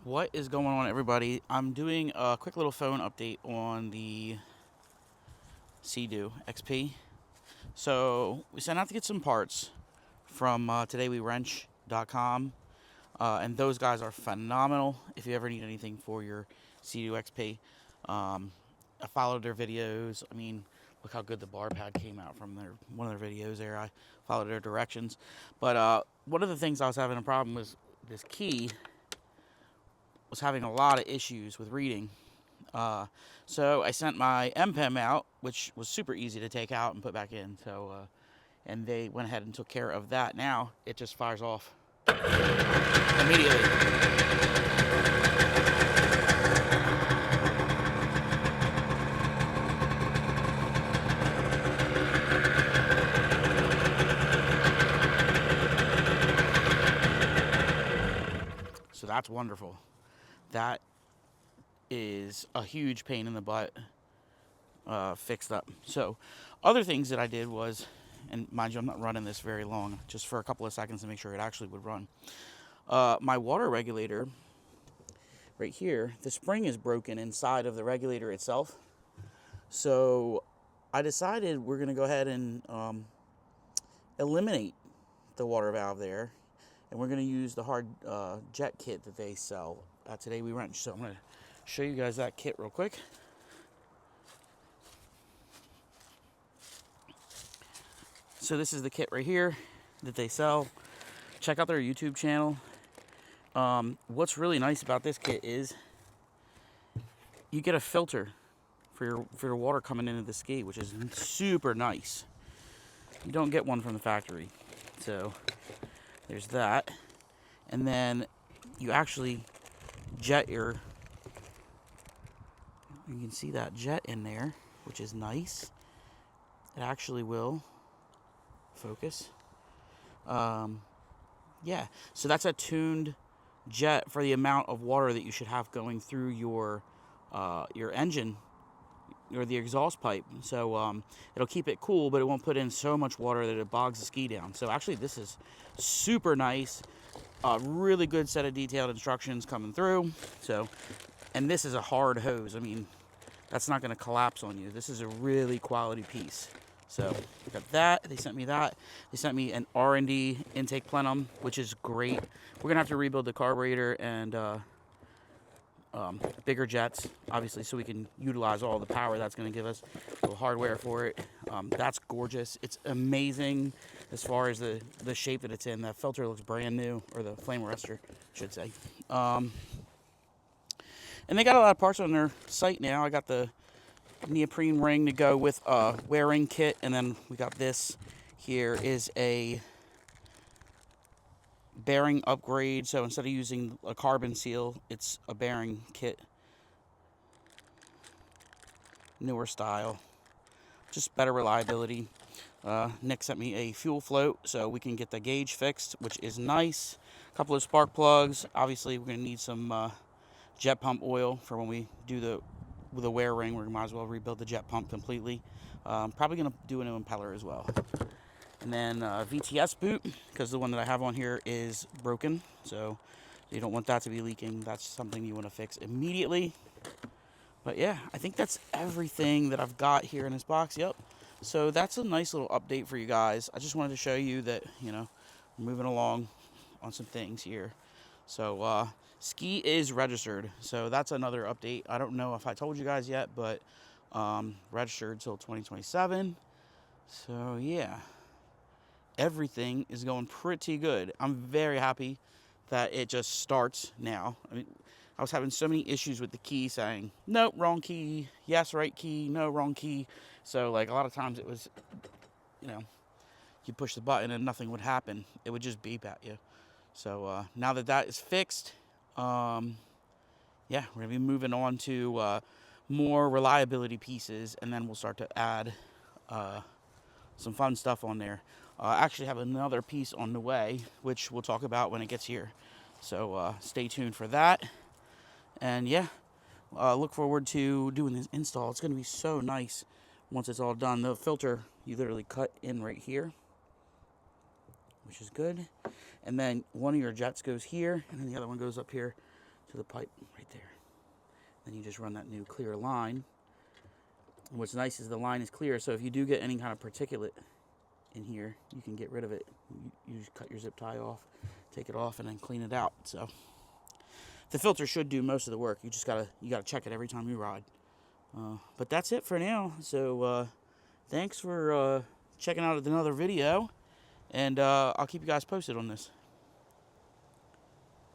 What is going on, everybody? I'm doing a quick little phone update on the Seadoo XP. So we sent out to get some parts from todaywewrench.com, and those guys are phenomenal. If you ever need anything for your Seadoo XP, I followed their videos. I mean, look how good the bar pad came out from one of their videos there. I followed their directions, but one of the things I was having a problem with this key was having a lot of issues with reading. So I sent my MPEM out, which was super easy to take out and put back in. And they went ahead and took care of that. Now it just fires off immediately. So that's wonderful. That is a huge pain in the butt fixed up. So other things that I did was, and mind you, I'm not running this very long, just for a couple of seconds to make sure it actually would run. My water regulator right here, the spring is broken inside of the regulator itself. So I decided we're going to go ahead and eliminate the water valve there. And we're going to use the hard jet kit that they sell at Today We Wrench. So I'm going to show you guys that kit real quick. So this is the kit right here that they sell. Check out their YouTube channel. What's really nice about this kit is you get a filter for your water coming into the skate, which is super nice. You don't get one from the factory. So there's that. And then you actually jet you can see that jet in there, which is nice. It actually will focus. Yeah, so that's a tuned jet for the amount of water that you should have going through your engine or the exhaust pipe. So it'll keep it cool, but it won't put in so much water that it bogs the ski down. So actually this is super nice. Really good set of detailed instructions coming through. So, and this is a hard hose. I mean, that's not going to collapse on you. This is a really quality piece. So got that. They sent me that. They sent me an R&D intake plenum, which is great. We're gonna have to rebuild the carburetor and bigger jets, obviously, so we can utilize all the power that's gonna give us. A little hardware for it. That's gorgeous. It's amazing as far as the shape that it's in. That filter looks brand new, or the flame arrestor, I should say. And they got a lot of parts on their site now. I got the neoprene ring to go with a wearing kit, and then we got this here is a bearing upgrade. So instead of using a carbon seal, it's a bearing kit, newer style, just better reliability. Nick sent me a fuel float so we can get the gauge fixed, which is nice. A couple of spark plugs. Obviously we're going to need some jet pump oil for when we do with a wear ring. We might as well rebuild the jet pump completely. Probably going to do a new impeller as well. And then VTS boot, because the one that I have on here is broken. So you don't want that to be leaking. That's something you want to fix immediately. But yeah, I think that's everything that I've got here in this box. Yep. So that's a nice little update for you guys. I just wanted to show you that, you know, we're moving along on some things here. So ski is registered, so that's another update. I don't know if I told you guys yet, but registered till 2027. So yeah, everything is going pretty good. I'm very happy that it just starts now. I mean, I was having so many issues with the key saying, no, wrong key, yes, right key, no, wrong key. So like a lot of times it was, you know, you push the button and nothing would happen. It would just beep at you. So now that that is fixed, yeah, we're going to be moving on to more reliability pieces, and then we'll start to add some fun stuff on there. I actually have another piece on the way, which we'll talk about when it gets here. So stay tuned for that. And yeah, look forward to doing this install. It's going to be so nice once it's all done. The filter, you literally cut in right here, which is good. And then one of your jets goes here, and then the other one goes up here to the pipe right there. Then you just run that new clear line. And what's nice is the line is clear, so if you do get any kind of particulate in here, you can get rid of it. You just cut your zip tie off, take it off, and then clean it out. So the filter should do most of the work. You gotta check it every time you ride. But that's it for now. So thanks for checking out another video, and I'll keep you guys posted on this.